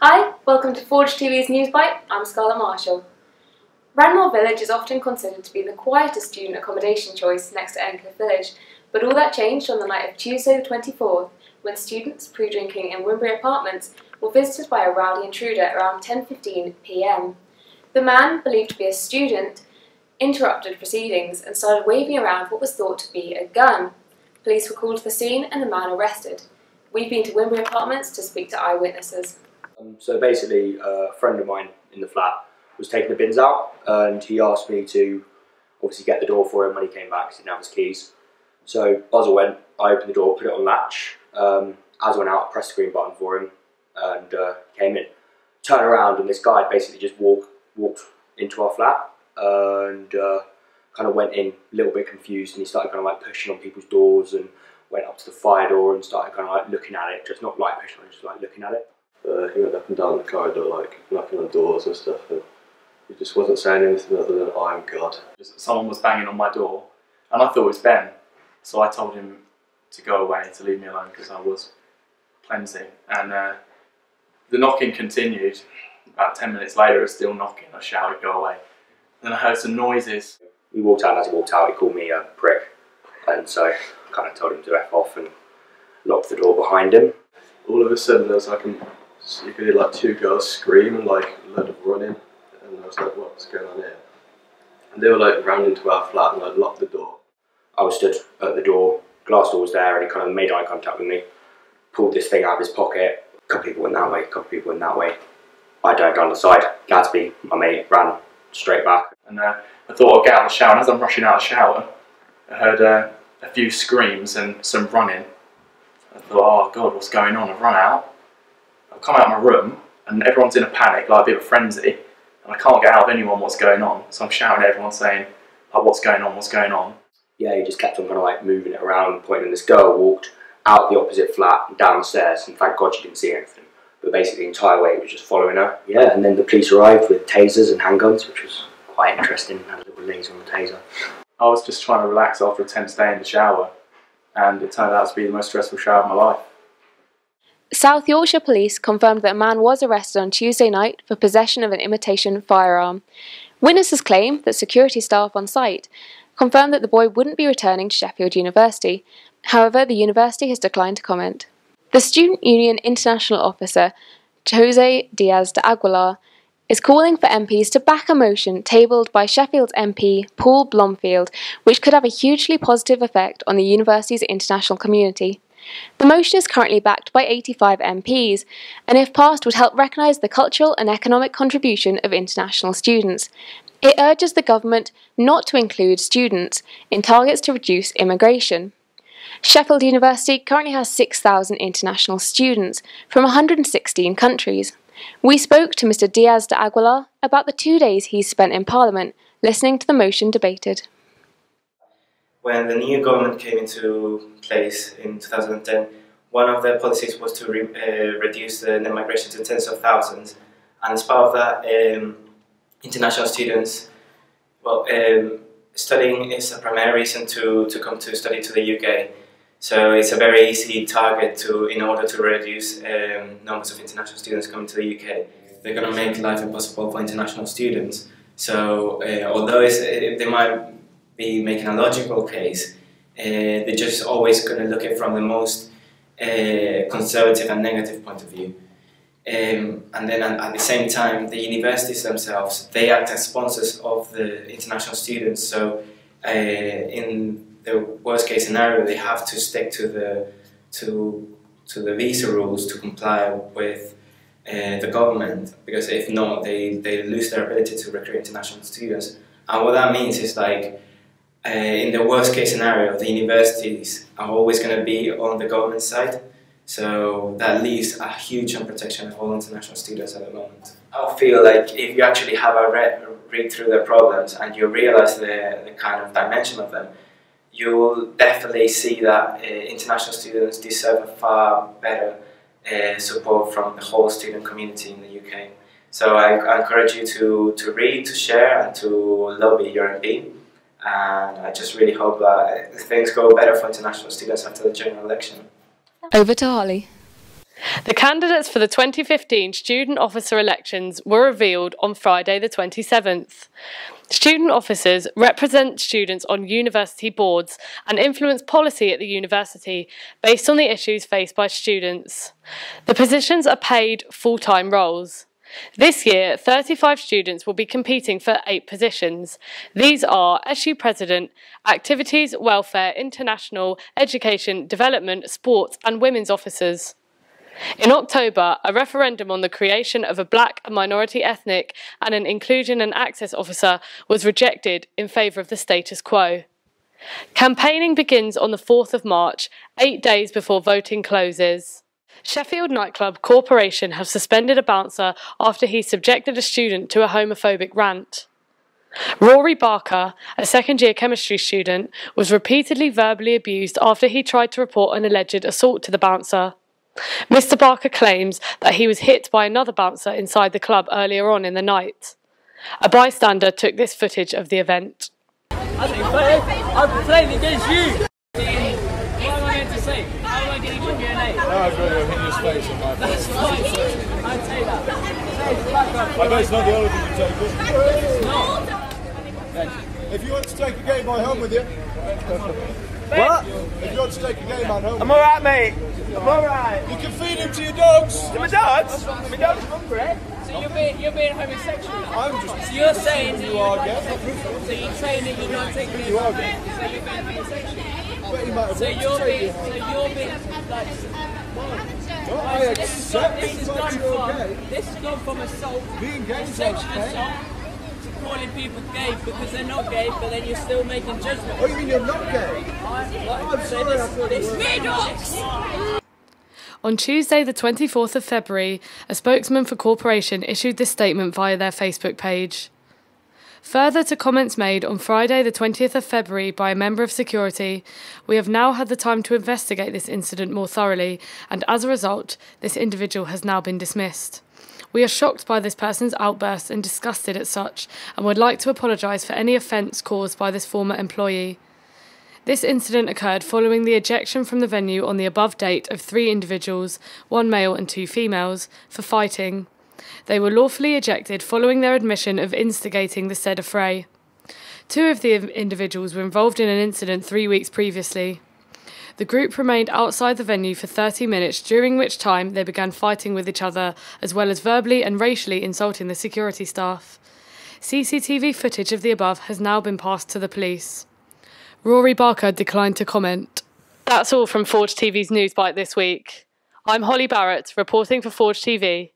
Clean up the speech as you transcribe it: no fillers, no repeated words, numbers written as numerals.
Hi, welcome to Forge TV's Newsbite. I'm Scarlett Marshall. Ranmoor Village is often considered to be the quietest student accommodation choice next to Endcliff Village, but all that changed on the night of Tuesday the 24th, when students pre-drinking in Wimbury apartments were visited by a rowdy intruder around 10:15 p.m. The man, believed to be a student, interrupted proceedings and started waving around what was thought to be a gun. Police were called to the scene and the man arrested. We've been to Wimbury apartments to speak to eyewitnesses. So basically, a friend of mine in the flat was taking the bins out, and he asked me to obviously get the door for him when he came back because he didn't have his keys. So as I went, I opened the door, put it on latch. As I went out, I pressed the green button for him and came in. Turned around and this guy basically just walked into our flat and kind of went in a little bit confused, and he started kind of like pushing on people's doors and went up to the fire door and started kind of like looking at it, just not like pushing on it, just like looking at it. He went up and down the corridor like knocking on doors and stuff, and he just wasn't saying anything other than "I'm God." Someone was banging on my door and I thought it was Ben, so I told him to go away, to leave me alone because I was cleansing, and the knocking continued. About 10 minutes later, it was still knocking. I shouted, "Go away." Then I heard some noises. He walked out, and as he walked out, he called me a prick, and so I kind of told him to F off and locked the door behind him. All of a sudden, there was like you could hear like two girls scream and like a load of running, and I was like, "What's going on here?" And they were like ran into our flat and I'd locked the door. I was stood at the door, glass door was there, and he kind of made eye contact with me, pulled this thing out of his pocket. A couple of people went that way, a couple of people went that way. I dove down the side. Gadsby, my mate, ran straight back. And I thought I'd get out of the shower, and as I'm rushing out of the shower, I heard a few screams and some running. I thought, oh God, what's going on? I've run out. I've come out of my room and everyone's in a panic, like a bit of a frenzy, and I can't get out of anyone what's going on. So I'm shouting at everyone saying, like, what's going on, what's going on? Yeah, he just kept on kind of like moving it around, pointing. This girl walked out the opposite flat and downstairs, and thank God she didn't see anything. But basically the entire way it was just following her. Yeah, and then the police arrived with tasers and handguns, which was quite interesting. Had a little laser on the taser. I was just trying to relax after a tense day in the shower, and it turned out to be the most stressful shower of my life. South Yorkshire Police confirmed that a man was arrested on Tuesday night for possession of an imitation firearm. Witnesses claim that security staff on site confirmed that the boy wouldn't be returning to Sheffield University. However, the university has declined to comment. The Student Union International Officer, Jose Diaz de Aguilar, is calling for MPs to back a motion tabled by Sheffield's MP Paul Blomfield, which could have a hugely positive effect on the university's international community. The motion is currently backed by 85 MPs, and if passed would help recognise the cultural and economic contribution of international students. It urges the government not to include students in targets to reduce immigration. Sheffield University currently has 6,000 international students from 116 countries. We spoke to Mr Diaz de Aguilar about the 2 days he's spent in Parliament, listening to the motion debated. When the new government came into place in 2010, one of their policies was to reduce the net migration to tens of thousands, and as part of that, international students, studying is a primary reason to come to study to the UK. So it's a very easy target in order to reduce numbers of international students coming to the UK. They're going to make life impossible for international students. So although they might be making a logical case, they're just always going to look at it from the most conservative and negative point of view. And then at the same time, the universities themselves, they act as sponsors of the international students. So in the worst case scenario, they have to stick to the visa rules to comply with the government, because if not, they lose their ability to recruit international students. And what that means is, like, in the worst case scenario, the universities are always going to be on the government side. So that leaves a huge unprotection of all international students at the moment. I feel like if you actually have a read through the problems and you realize the kind of dimension of them, you will definitely see that international students deserve a far better support from the whole student community in the UK. So I encourage you to read, to share, and to lobby your MP. And I just really hope that things go better for international students after the general election. Over to Holly. The candidates for the 2015 student officer elections were revealed on Friday the 27th. Student officers represent students on university boards and influence policy at the university based on the issues faced by students. The positions are paid full-time roles. This year, 35 students will be competing for 8 positions. These are SU President, Activities, Welfare, International, Education, Development, Sports and Women's Officers. In October, a referendum on the creation of a black and minority ethnic and an inclusion and access officer was rejected in favour of the status quo. Campaigning begins on the 4th of March, 8 days before voting closes. Sheffield Nightclub Corporation have suspended a bouncer after he subjected a student to a homophobic rant. Rory Barker, a second-year chemistry student, was repeatedly verbally abused after he tried to report an alleged assault to the bouncer. Mr. Barker claims that he was hit by another bouncer inside the club earlier on in the night. A bystander took this footage of the event. I'm playing against you! What am I meant to say? How am I going to give you a name? No, I've got to hit your face on my face. That's fine, I'd say that. I bet it's not the only thing you take it. It's not. If you want to take a game, I'll home with you. What? If you want to take a game, I'll home. I'm alright, mate. I'm alright. You can feed him to your dogs. To my dogs? My dog's hungry. So you're being homosexual now? I'm just. So you're saying that you are gay. So you're saying that you're not taking it. You are gay. So you're being homosexual. But you might have So wanted you're to take being it. like. No, I accept that you're gay. This has gone from assault, Being gay is sexual okay. assault, to calling people gay because they're not gay, but then you're still making judgments. Oh, you mean you're not gay? I'm sorry, I thought it was. On Tuesday the 24th of February, a spokesman for corporation issued this statement via their Facebook page. Further to comments made on Friday the 20th of February by a member of security, we have now had the time to investigate this incident more thoroughly, and as a result, this individual has now been dismissed. We are shocked by this person's outburst and disgusted at such, and would like to apologise for any offence caused by this former employee. This incident occurred following the ejection from the venue on the above date of 3 individuals, 1 male and 2 females, for fighting. They were lawfully ejected following their admission of instigating the said affray. 2 of the individuals were involved in an incident 3 weeks previously. The group remained outside the venue for 30 minutes, during which time they began fighting with each other, as well as verbally and racially insulting the security staff. CCTV footage of the above has now been passed to the police. Rory Barker declined to comment. That's all from Forge TV's Newsbite this week. I'm Holly Barrett, reporting for Forge TV.